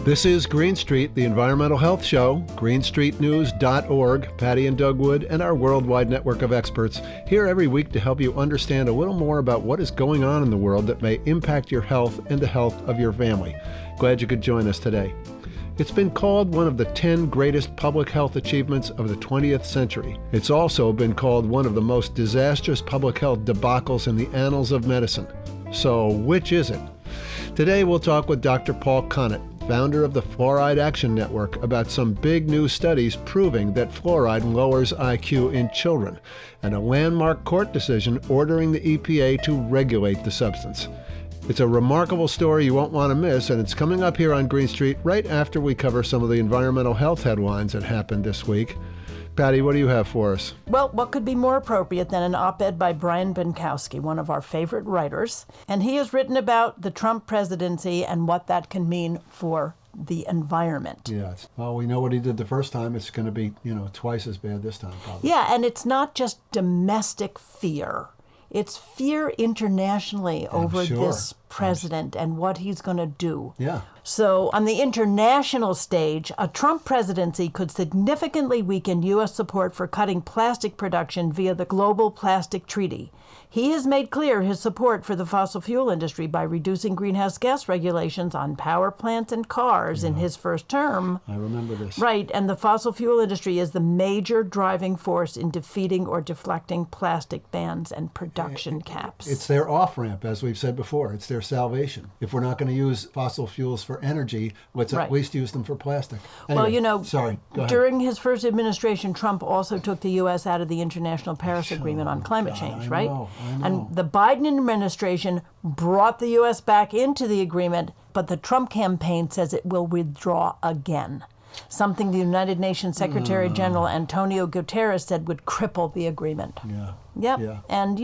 This is Green Street, the Environmental Health Show, greenstreetnews.org, Patti and Doug Wood, and our worldwide network of experts here every week to help you understand a little more about what is going on in the world that may impact your health and the health of your family. Glad you could join us today. It's been called one of the 10 greatest public health achievements of the 20th century. It's also been called one of the most disastrous public health debacles in the annals of medicine. So, which is it? Today we'll talk with Dr. Paul Connett, founder of the Fluoride Action Network, about some big new studies proving that fluoride lowers IQ in children, and a landmark court decision ordering the EPA to regulate the substance. It's a remarkable story you won't want to miss, and it's coming up here on Green Street right after we cover some of the environmental health headlines that happened this week. Patti, what do you have for us? Well, what could be more appropriate than an op-ed by Brian Bienkowski, one of our favorite writers? And he has written about the Trump presidency and what that can mean for the environment. Yes. Well, we know what he did the first time. It's going to be, twice as bad this time, probably. Yeah, and it's not just domestic fear. It's fear internationally over this president and what he's going to do. Yeah. So on the international stage, a Trump presidency could significantly weaken U.S. support for cutting plastic production via the Global Plastic Treaty. He has made clear his support for the fossil fuel industry by reducing greenhouse gas regulations on power plants and cars in his first term. I remember this. Right, and the fossil fuel industry is the major driving force in defeating or deflecting plastic bans and production caps. It's their off-ramp, as we've said before. It's their salvation. If we're not going to use fossil fuels for energy, let's at least use them for plastic. Anyway, well, sorry, go ahead. During his first administration, Trump also took the U.S. out of the International Paris Agreement on climate change, right? I know. And the Biden administration brought the U.S. back into the agreement, but the Trump campaign says it will withdraw again, something the United Nations Secretary General Antonio Guterres said would cripple the agreement. Yeah. Yep. Yeah. And,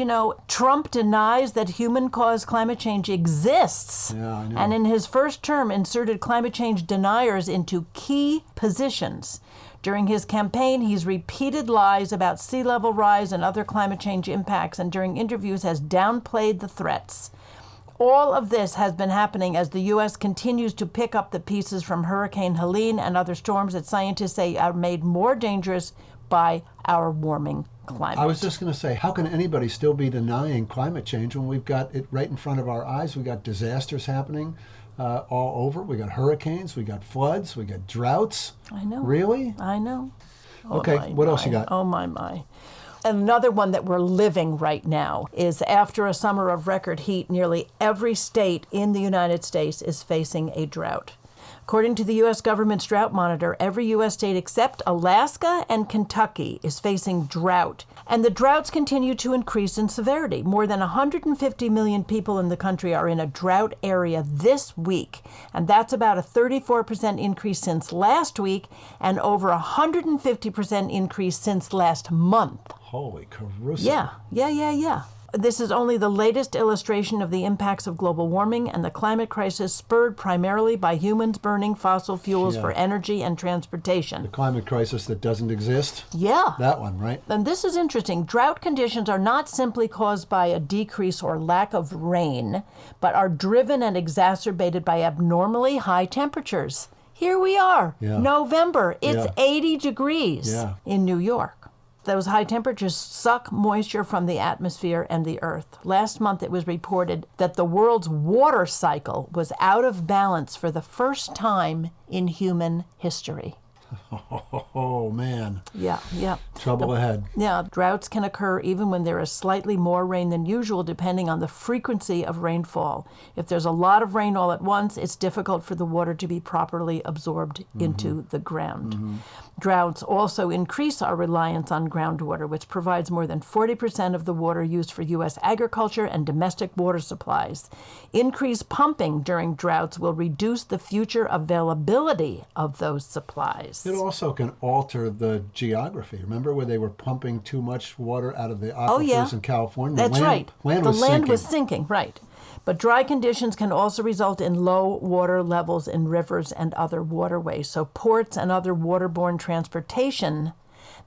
Trump denies that human-caused climate change exists. Yeah, I know. And in his first term inserted climate change deniers into key positions. During his campaign, he's repeated lies about sea level rise and other climate change impacts, and during interviews has downplayed the threats. All of this has been happening as the U.S. continues to pick up the pieces from Hurricane Helene and other storms that scientists say are made more dangerous by our warming climate. I was just going to say, how can anybody still be denying climate change when we've got it right in front of our eyes? We've got disasters happening all over. We got hurricanes, we got floods, we got droughts. I know. Really? I know. Okay, what else you got? Oh, my. Another one that we're living right now is after a summer of record heat, nearly every state in the United States is facing a drought. According to the U.S. government's drought monitor, every U.S. state except Alaska and Kentucky is facing drought. And the droughts continue to increase in severity. More than 150 million people in the country are in a drought area this week. And that's about a 34% increase since last week and over a 150% increase since last month. Holy Caruso. Yeah. This is only the latest illustration of the impacts of global warming and the climate crisis spurred primarily by humans burning fossil fuels for energy and transportation. The climate crisis that doesn't exist? Yeah. That one, right? And this is interesting. Drought conditions are not simply caused by a decrease or lack of rain, but are driven and exacerbated by abnormally high temperatures. Here we are, November. It's 80 degrees in New York. Those high temperatures suck moisture from the atmosphere and the earth. Last month, it was reported that the world's water cycle was out of balance for the first time in human history. Oh, man. Yeah. Trouble ahead. Yeah, droughts can occur even when there is slightly more rain than usual, depending on the frequency of rainfall. If there's a lot of rain all at once, it's difficult for the water to be properly absorbed into the ground. Droughts also increase our reliance on groundwater, which provides more than 40% of the water used for U.S. agriculture and domestic water supplies. Increased pumping during droughts will reduce the future availability of those supplies. It also can alter the geography. Remember where they were pumping too much water out of the aquifers in California? That's right. The land was sinking. sinking, right. But dry conditions can also result in low water levels in rivers and other waterways. So ports and other waterborne transportation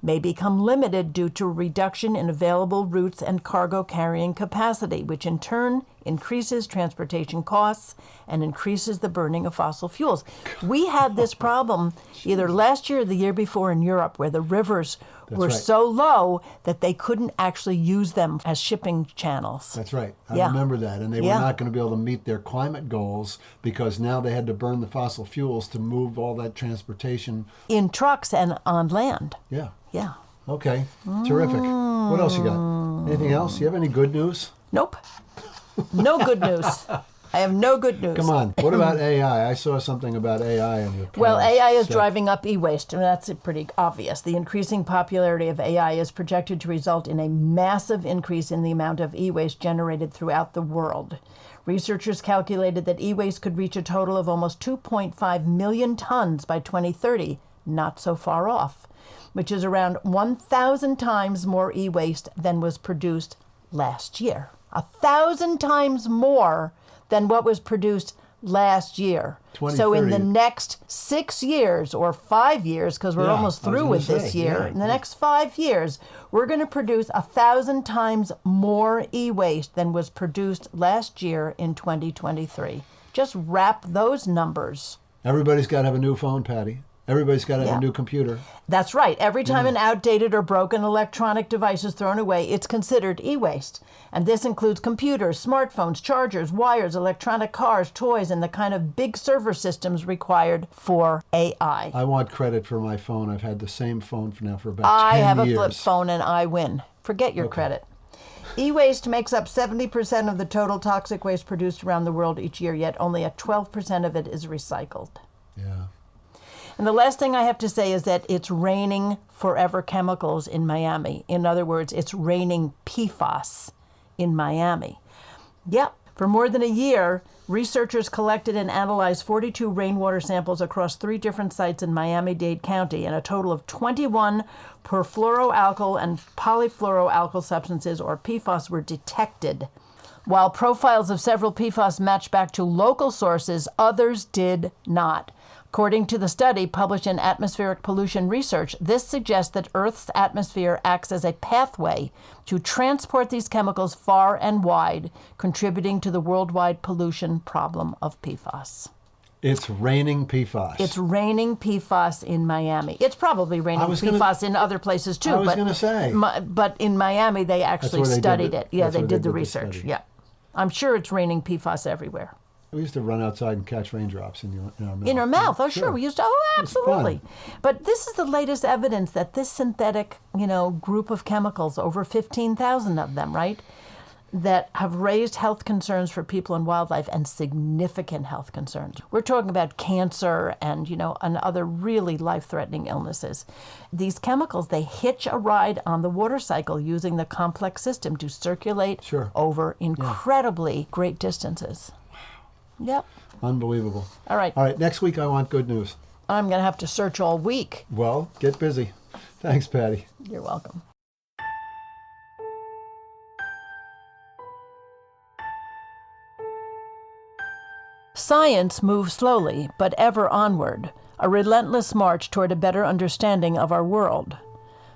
may become limited due to a reduction in available routes and cargo carrying capacity, which in turn increases transportation costs, and increases the burning of fossil fuels. We had this problem either last year or the year before in Europe, where the rivers were right. so low that they couldn't actually use them as shipping channels. That's right. I Yeah. remember that. And they were Yeah. not going to be able to meet their climate goals because now they had to burn the fossil fuels to move all that transportation. In trucks and on land. Yeah. Yeah. Okay. Terrific. What else you got? Anything else? You have any good news? Nope. No good news. I have no good news. Come on. What about AI? I saw something about AI in your Well, panel AI is set. driving up e-waste, and that's pretty obvious. The increasing popularity of AI is projected to result in a massive increase in the amount of e-waste generated throughout the world. Researchers calculated that e-waste could reach a total of almost 2.5 million tons by 2030, not so far off, which is around 1,000 times more e-waste than was produced last year. 1,000 times more than what was produced last year. So in the 2030. next 6 years or 5 years, because we're Yeah, almost I was through gonna with this say, year, yeah. in the next 5 years, we're going to produce 1,000 times more e-waste than was produced last year in 2023. Just wrap those numbers. Everybody's got to have a new phone, Patty. Everybody's got to have Yeah. a new computer. That's right. Every time an outdated or broken electronic device is thrown away, it's considered e-waste. And this includes computers, smartphones, chargers, wires, electronic cars, toys, and the kind of big server systems required for AI. I want credit for my phone. I've had the same phone for about 10 I years. have a flip phone and I win. Forget your credit. E-waste makes up 70% of the total toxic waste produced around the world each year, yet only 12% of it is recycled. Yeah. And the last thing I have to say is that it's raining forever chemicals in Miami. In other words, it's raining PFAS in Miami. Yep. For more than a year, researchers collected and analyzed 42 rainwater samples across 3 different sites in Miami-Dade County, and a total of 21 perfluoroalkyl and polyfluoroalkyl substances, or PFAS, were detected. While profiles of several PFAS matched back to local sources, others did not. According to the study published in Atmospheric Pollution Research, this suggests that Earth's atmosphere acts as a pathway to transport these chemicals far and wide, contributing to the worldwide pollution problem of PFAS. It's raining PFAS. It's raining PFAS in Miami. It's probably raining PFAS in other places too. I was going to say. But in Miami, they actually where they did studied it. it. Yeah, That's they where did they the did the research. study. Yeah. I'm sure it's raining PFAS everywhere. We used to run outside and catch raindrops in our mouth. In her mouth. Oh, sure. We used to. Oh, It was fun. absolutely. But this is the latest evidence that this synthetic, group of chemicals, over 15,000 of them, right, that have raised health concerns for people and wildlife, and significant health concerns. We're talking about cancer and, and other really life-threatening illnesses. These chemicals, they hitch a ride on the water cycle using the complex system to circulate over incredibly great distances. Yep. Unbelievable. All right. All right, next week I want good news. I'm going to have to search all week. Well, get busy. Thanks, Patty. You're welcome. Science moves slowly, but ever onward, a relentless march toward a better understanding of our world.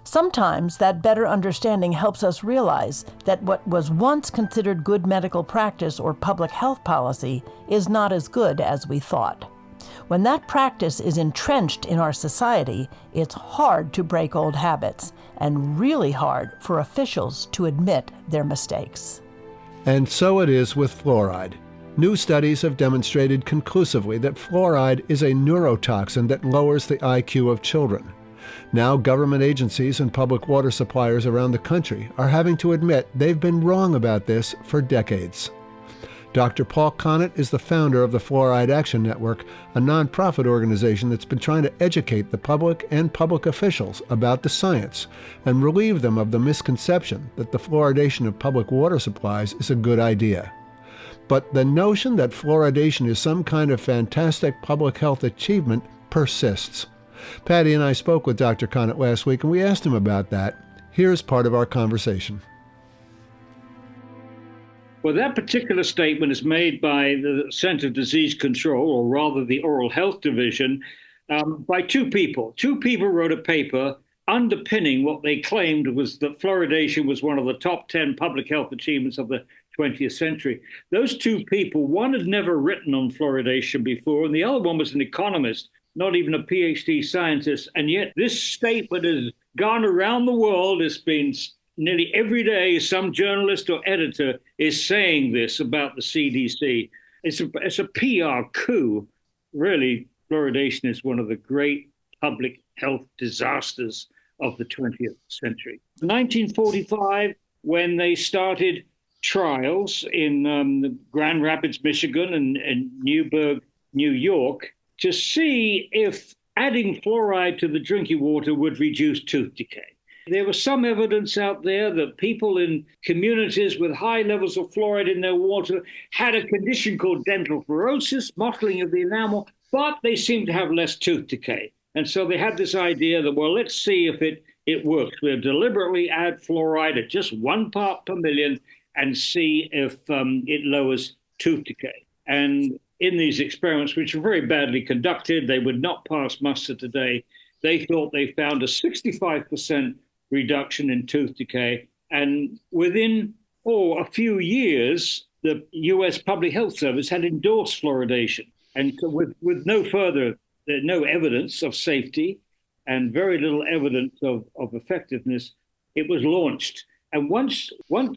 Sometimes that better understanding helps us realize that what was once considered good medical practice or public health policy is not as good as we thought. When that practice is entrenched in our society, it's hard to break old habits, and really hard for officials to admit their mistakes. And so it is with fluoride. New studies have demonstrated conclusively that fluoride is a neurotoxin that lowers the IQ of children. Now government agencies and public water suppliers around the country are having to admit they've been wrong about this for decades. Dr. Paul Connett is the founder of the Fluoride Action Network, a nonprofit organization that's been trying to educate the public and public officials about the science and relieve them of the misconception that the fluoridation of public water supplies is a good idea. But the notion that fluoridation is some kind of fantastic public health achievement persists. Patti and I spoke with Dr. Connett last week, and we asked him about that. Here's part of our conversation. Well, that particular statement is made by the Center for Disease Control, or rather the Oral Health Division, by 2 people. 2 people wrote a paper underpinning what they claimed was that fluoridation was one of the top 10 public health achievements of the 20th century. Those two people, one had never written on fluoridation before, and the other one was an economist, not even a PhD scientist. And yet this statement has gone around the world. It's been nearly every day, some journalist or editor is saying this about the CDC. It's a PR coup. Really, fluoridation is one of the great public health disasters of the 20th century. 1945, when they started trials in Grand Rapids, Michigan, and Newburgh, New York, to see if adding fluoride to the drinking water would reduce tooth decay. There was some evidence out there that people in communities with high levels of fluoride in their water had a condition called dental fluorosis, mottling of the enamel, but they seemed to have less tooth decay. And so they had this idea that, well, let's see if it works. We'll deliberately add fluoride at just 1 part per million and see if it lowers tooth decay. And in these experiments, which were very badly conducted, they would not pass muster today. They thought they found a 65% reduction in tooth decay. And within a few years, the U.S. Public Health Service had endorsed fluoridation. And so with no evidence of safety and very little evidence of effectiveness, it was launched. And once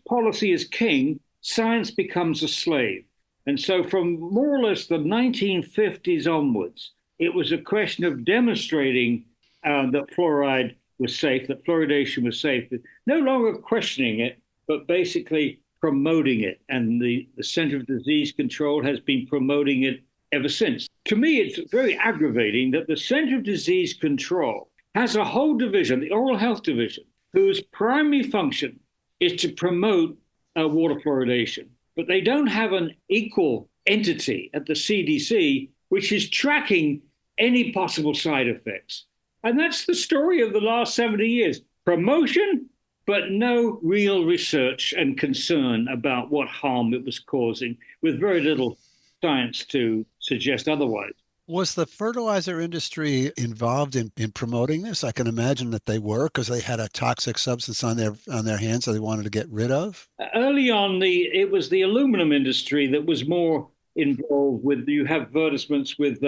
policy is king, science becomes a slave. And so from more or less the 1950s onwards, it was a question of demonstrating that fluoride was safe, that fluoridation was safe, no longer questioning it, but basically promoting it. And the Center for Disease Control has been promoting it ever since. To me, it's very aggravating that the Center for Disease Control has a whole division, the Oral Health Division, whose primary function is to promote water fluoridation. But they don't have an equal entity at the CDC, which is tracking any possible side effects. And that's the story of the last 70 years. Promotion, but no real research and concern about what harm it was causing, with very little science to suggest otherwise. Was the fertilizer industry involved in promoting this? I can imagine that they were, because they had a toxic substance on their hands that they wanted to get rid of. Early on, it was the aluminum industry that was more involved with. You have advertisements with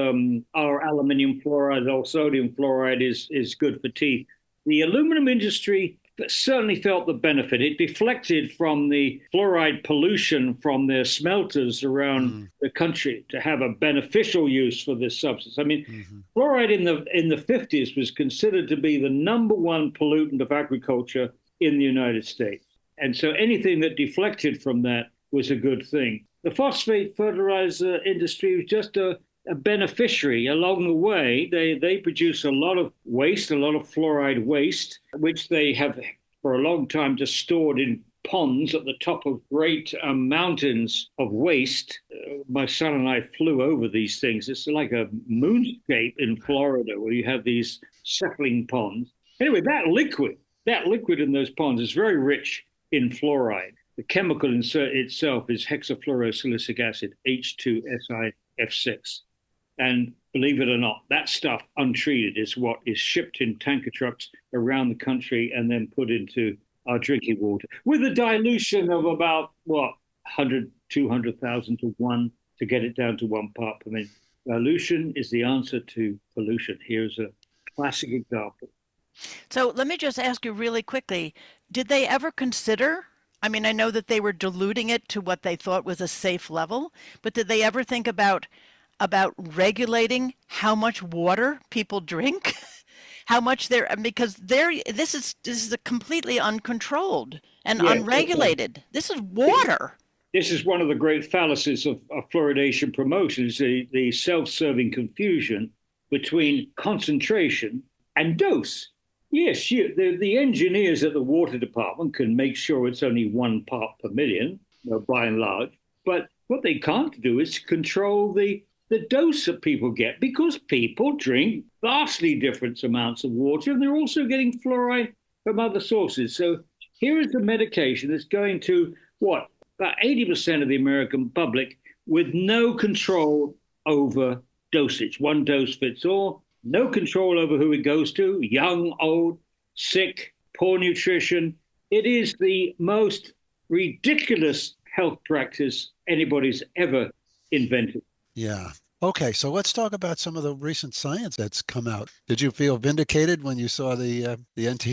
our aluminium fluoride or sodium fluoride is good for teeth. The aluminum industry certainly felt the benefit. It deflected from the fluoride pollution from their smelters around the country to have a beneficial use for this substance. I mean, fluoride in the 50s was considered to be the number one pollutant of agriculture in the United States. And so anything that deflected from that was a good thing. The phosphate fertilizer industry was just a beneficiary along the way. They produce a lot of waste, a lot of fluoride waste, which they have for a long time just stored in ponds at the top of great mountains of waste. My son and I flew over these things. It's like a moonscape in Florida where you have these settling ponds. Anyway, that liquid in those ponds is very rich in fluoride. The chemical itself is hexafluorosilicic acid, H2SiF6. And believe it or not, that stuff untreated is what is shipped in tanker trucks around the country and then put into our drinking water with a dilution of about, 100, 200,000 to 1 to get it down to 1 part per million. Dilution is the answer to pollution. Here's a classic example. So let me just ask you really quickly, did they ever consider, I mean, I know that they were diluting it to what they thought was a safe level, but did they ever think about regulating how much water people drink, how much because this is a completely uncontrolled and unregulated. This is water. This is one of the great fallacies of fluoridation promotion, is the self-serving confusion between concentration and dose. Yes, the engineers at the water department can make sure it's only 1 part per million, by and large, but what they can't do is control the dose that people get, because people drink vastly different amounts of water and they're also getting fluoride from other sources. So here is a medication that's going to, about 80% of the American public with no control over dosage. 1 dose fits all, no control over who it goes to, young, old, sick, poor nutrition. It is the most ridiculous health practice anybody's ever invented. Yeah. Okay, so let's talk about some of the recent science that's come out. Did you feel vindicated when you saw the NT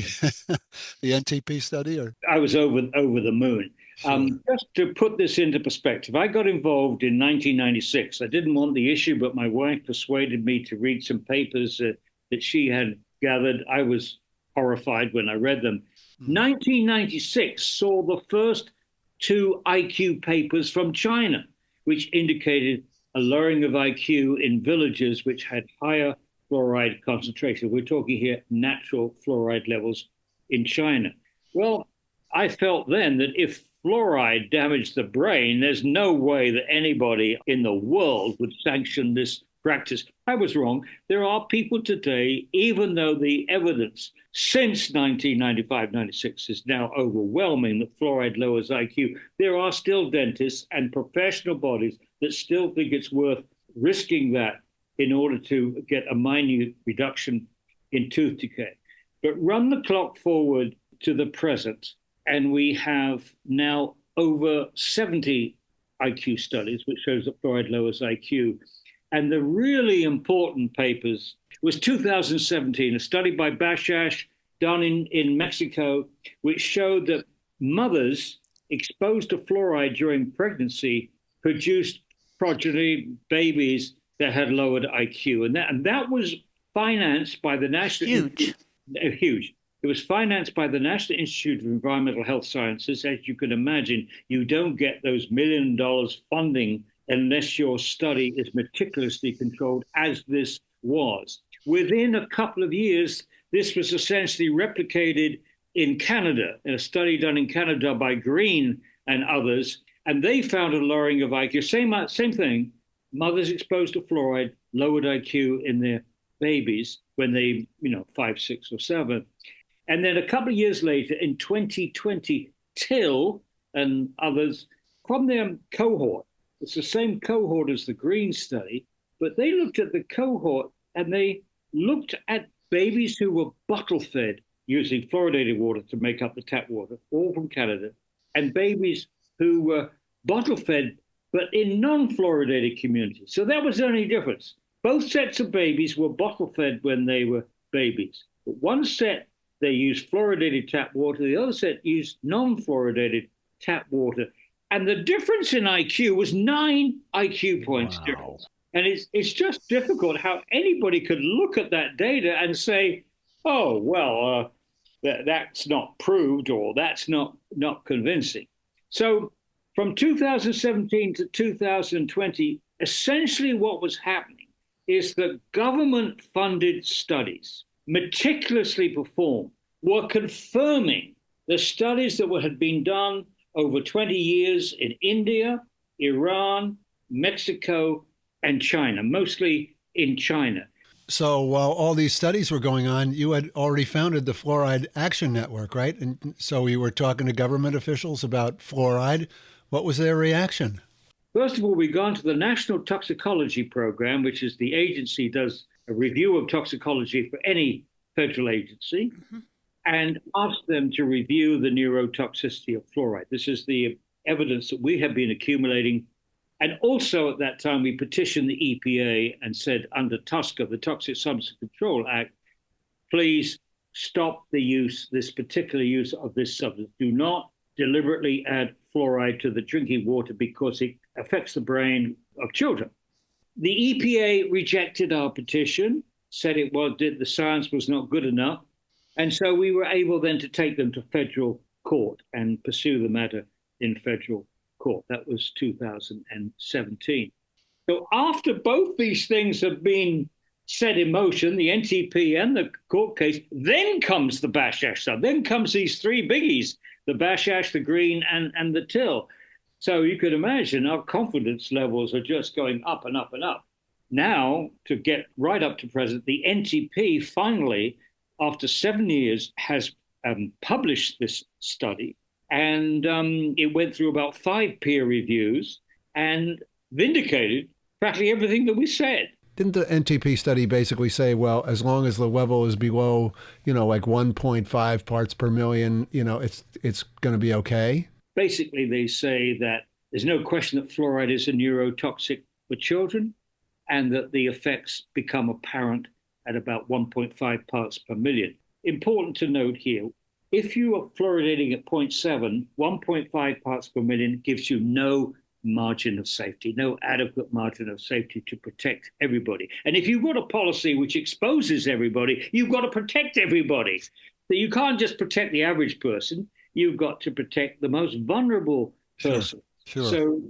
the NTP study? Or I was over the moon. sure. Just to put this into perspective, I got involved in 1996. I didn't want the issue, but my wife persuaded me to read some papers that she had gathered. I was horrified when I read them. 1996 saw the first two IQ papers from China, which indicated a lowering of IQ in villages which had higher fluoride concentration. We're talking here natural fluoride levels in China. Well, I felt then that if fluoride damaged the brain, there's no way that anybody in the world would sanction this practice. I was wrong. There are people today, even though the evidence since 1995-96 is now overwhelming that fluoride lowers IQ, there are still dentists and professional bodies that still think it's worth risking that in order to get a minute reduction in tooth decay. But run the clock forward to the present, and we have now over 70 IQ studies, which shows that fluoride lowers IQ. And the really important papers was 2017, a study by Bashash done in Mexico, which showed that mothers exposed to fluoride during pregnancy produced progeny babies that had lowered IQ. And that was financed by the National... Huge. It was financed by the National Institute of Environmental Health Sciences. As you can imagine, you don't get those $1 million funding unless your study is meticulously controlled, as this was. Within a couple of years, this was essentially replicated in Canada, in a study done in Canada by Green and others, and they found a lowering of IQ. Same thing, mothers exposed to fluoride lowered IQ in their babies when they, 5, 6, or 7. And then a couple of years later, in 2020, Till and others from their cohort, it's the same cohort as the Green study, but they looked at the cohort and they looked at babies who were bottle fed using fluoridated water to make up the tap water, all from Canada, and babies who were bottle fed but in non-fluoridated communities. So that was the only difference. Both sets of babies were bottle fed when they were babies. But one set, they used fluoridated tap water. The other set used non-fluoridated tap water. And the difference in IQ was 9 IQ points difference. And it's just difficult how anybody could look at that data and say, oh, well, that's not proved or that's not convincing. So from 2017 to 2020, essentially what was happening is that government-funded studies, meticulously performed, were confirming the studies that had been done over 20 years in India, Iran, Mexico, and China, mostly in China. So while all these studies were going on, you had already founded the Fluoride Action Network, right? And so you were talking to government officials about fluoride. What was their reaction? First of all, we gone to the National Toxicology Program, which is the agency does a review of toxicology for any federal agency, and asked them to review the neurotoxicity of fluoride. This is the evidence that we have been accumulating. And also at that time, we petitioned the EPA and said, under TSCA, the Toxic Substance Control Act, please stop the use, this particular use of this substance. Do not deliberately add fluoride to the drinking water because it affects the brain of children. The EPA rejected our petition, said the science was not good enough. And so we were able then to take them to federal court and pursue the matter in federal court. That was 2017. So after both these things have been set in motion, the NTP and the court case, then comes the Bashash stuff. Then comes these three biggies, the Bashash, the Green, and the Till. So you could imagine our confidence levels are just going up and up and up. Now, to get right up to present, the NTP finally, after 7 years, has published this study. And it went through about 5 peer reviews and vindicated practically everything that we said. Didn't the NTP study basically say, well, as long as the level is below, like 1.5 parts per million, it's going to be okay? basically they say that there's no question that fluoride is a neurotoxic for children, and that the effects become apparent at about 1.5 parts per million. Important to note here, if you are fluoridating at 0.7, 1.5 parts per million gives you no margin of safety, no adequate margin of safety to protect everybody. And if you've got a policy which exposes everybody, you've got to protect everybody. So you can't just protect the average person, you've got to protect the most vulnerable person. Sure. So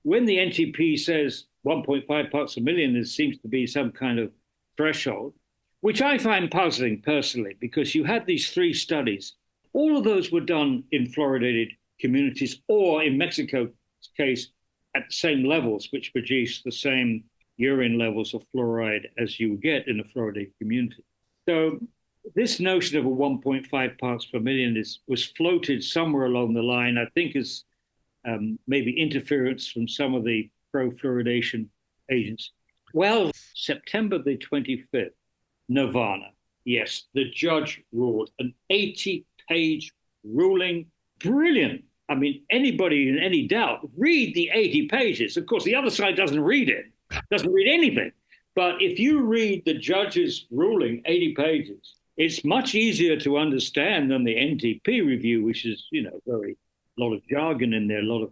when the NTP says 1.5 parts per million, there seems to be some kind of threshold, which I find puzzling personally, because you had these 3 studies. All of those were done in fluoridated communities, or in Mexico's case, at the same levels, which produce the same urine levels of fluoride as you get in a fluoridated community. So this notion of a 1.5 parts per million was floated somewhere along the line, I think is maybe interference from some of the pro-fluoridation agents. Well, September the 25th, Nirvana. Yes, the judge ruled an 80-page ruling. Brilliant. I mean, anybody in any doubt, read the 80 pages. Of course, the other side doesn't read it, doesn't read anything. But if you read the judge's ruling, 80 pages, it's much easier to understand than the NTP review, which is, a lot of jargon in there, a lot of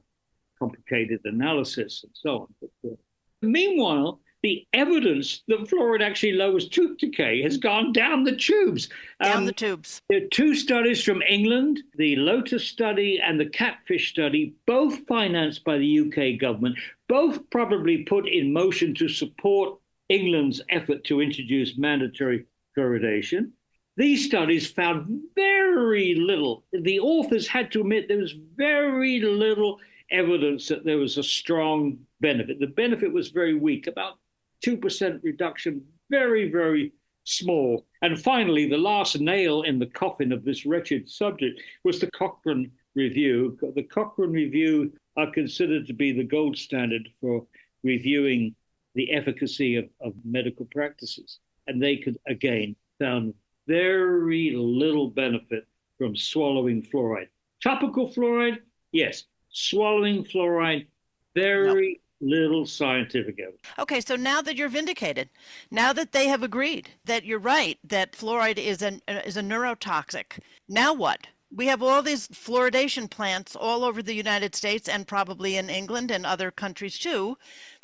complicated analysis and so on. But, meanwhile, the evidence that fluoride actually lowers tooth decay has gone down the tubes. Down the tubes. There are 2 studies from England, the Lotus study and the Catfish study, both financed by the UK government, both probably put in motion to support England's effort to introduce mandatory fluoridation. These studies found very little. The authors had to admit there was very little evidence that there was a strong benefit. The benefit was very weak, about 2% reduction, very, very small. And finally, the last nail in the coffin of this wretched subject was the Cochrane Review. The Cochrane Review are considered to be the gold standard for reviewing the efficacy of medical practices. And they could, again, found very little benefit from swallowing fluoride. Topical fluoride, yes. Swallowing fluoride, very little scientific evidence. Okay, so now that you're vindicated, now that they have agreed that you're right, that fluoride is a neurotoxic, now what? We have all these fluoridation plants all over the United States and probably in England and other countries too,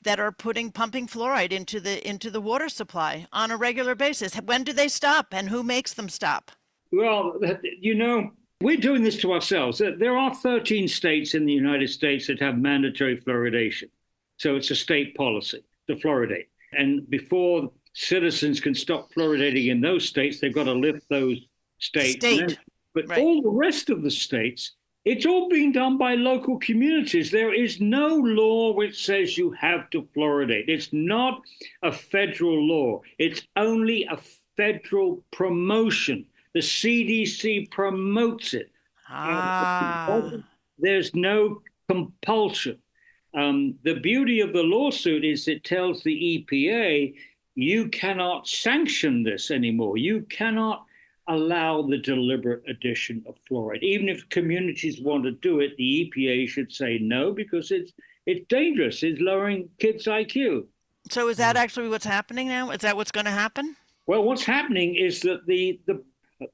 that are pumping fluoride into the water supply on a regular basis. When do they stop, and who makes them stop? Well, we're doing this to ourselves. There are 13 states in the United States that have mandatory fluoridation. So it's a state policy to fluoridate. And before citizens can stop fluoridating in those states, they've got to lift those states. But right. All the rest of the states, it's all being done by local communities. There is no law which says you have to fluoridate. It's not a federal law. It's only a federal promotion. The CDC promotes it. There's no compulsion. The beauty of the lawsuit is it tells the EPA, you cannot sanction this anymore. You cannot allow the deliberate addition of fluoride. Even if communities want to do it, the EPA should say no, because it's dangerous. It's lowering kids' IQ. So is that actually what's happening now? Is that what's going to happen? Well, what's happening is that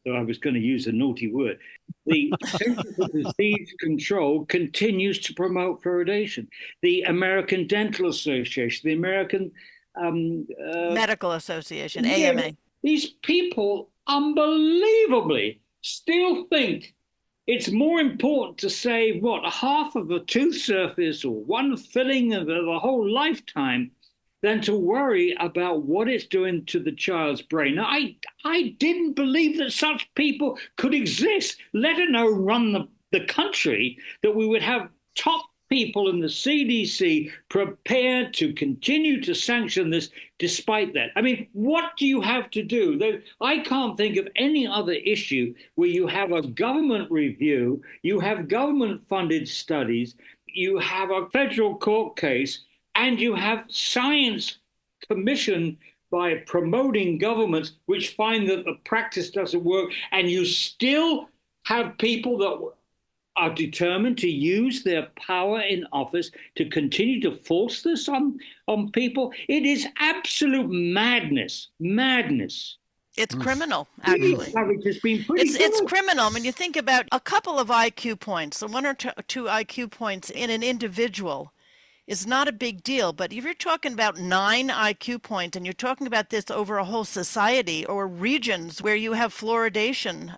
I was going to use a naughty word. The Center for Disease Control continues to promote fluoridation. The American Dental Association, the American Medical Association, AMA. These people unbelievably still think it's more important to save, half of a tooth surface or one filling of the whole lifetime than to worry about what it's doing to the child's brain. Now, I didn't believe that such people could exist, let alone run the country, that we would have top people in the CDC prepared to continue to sanction this despite that. I mean, what do you have to do? I can't think of any other issue where you have a government review, you have government-funded studies, you have a federal court case, and you have science commissioned by promoting governments which find that the practice doesn't work, and you still have people that are determined to use their power in office to continue to force this on people. It is absolute madness. Madness. It's criminal, actually. It's been pretty It's criminal. I mean, you think about a couple of IQ points, so one or two IQ points in an individual is not a big deal. But if you're talking about 9 IQ points and you're talking about this over a whole society or regions where you have fluoridation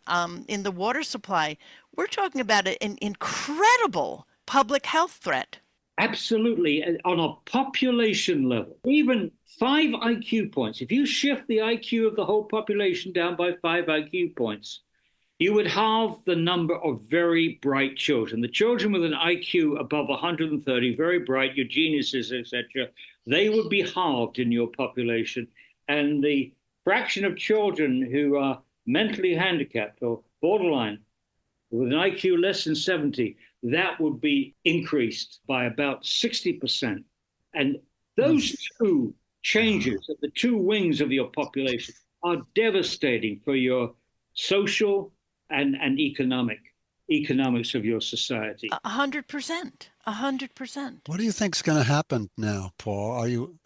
in the water supply, we're talking about an incredible public health threat. Absolutely. On a population level, even 5 IQ points, if you shift the IQ of the whole population down by 5 IQ points, you would halve the number of very bright children. The children with an IQ above 130, very bright, your geniuses, etc., they would be halved in your population. And the fraction of children who are mentally handicapped or borderline with an IQ less than 70, that would be increased by about 60%. And those two changes at the two wings of your population are devastating for your social and economics of your society. 100%. 100%. What do you think is going to happen now, Paul? Are you?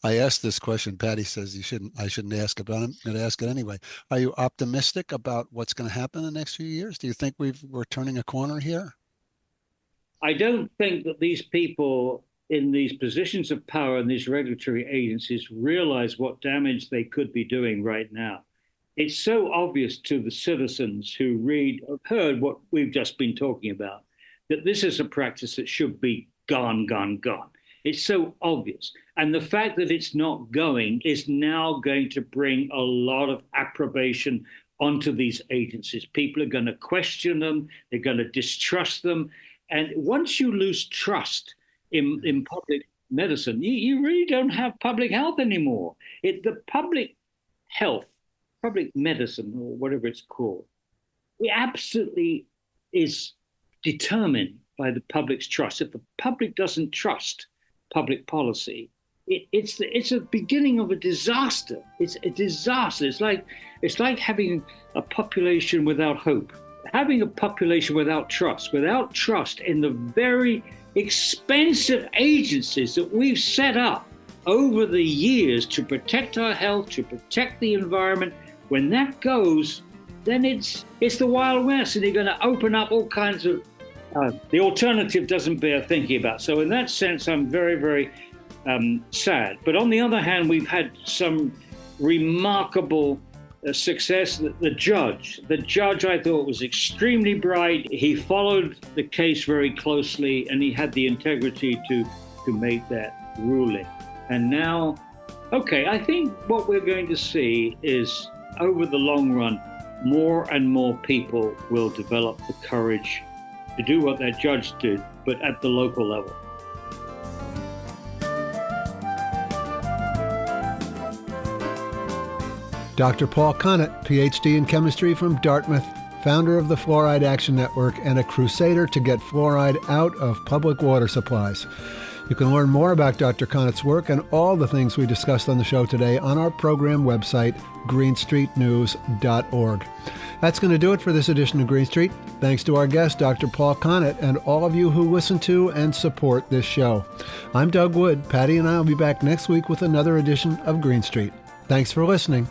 I asked this question. Patty says I shouldn't ask it, but I'm going to ask it anyway. Are you optimistic about what's going to happen in the next few years? Do you think we're turning a corner here? I don't think that these people in these positions of power and these regulatory agencies realize what damage they could be doing right now. It's so obvious to the citizens who heard what we've just been talking about, that this is a practice that should be gone. It's so obvious. And the fact that it's not going is now going to bring a lot of approbation onto these agencies. People are going to question them. They're going to distrust them. And once you lose trust in public medicine, you really don't have public health anymore. The public health, public medicine, or whatever it's called, it absolutely is determined by the public's trust. If the public doesn't trust public policy, it's a beginning of a disaster. It's a disaster. It's like having a population without hope, having a population without trust in the very expensive agencies that we've set up over the years to protect our health, to protect the environment. When that goes, then it's the Wild West, and you're going to open up all kinds of the alternative doesn't bear thinking about. So in that sense, I'm very, very sad. But on the other hand, we've had some remarkable success. The judge, I thought, was extremely bright. He followed the case very closely, and he had the integrity to make that ruling. And now, I think what we're going to see is, over the long run, more and more people will develop the courage to do what that judge did, but at the local level. Dr. Paul Connett, PhD in chemistry from Dartmouth, founder of the Fluoride Action Network and a crusader to get fluoride out of public water supplies. You can learn more about Dr. Connett's work and all the things we discussed on the show today on our program website, greenstreetnews.org. That's going to do it for this edition of Green Street. Thanks to our guest, Dr. Paul Connett, and all of you who listen to and support this show. I'm Doug Wood. Patty and I will be back next week with another edition of Green Street. Thanks for listening.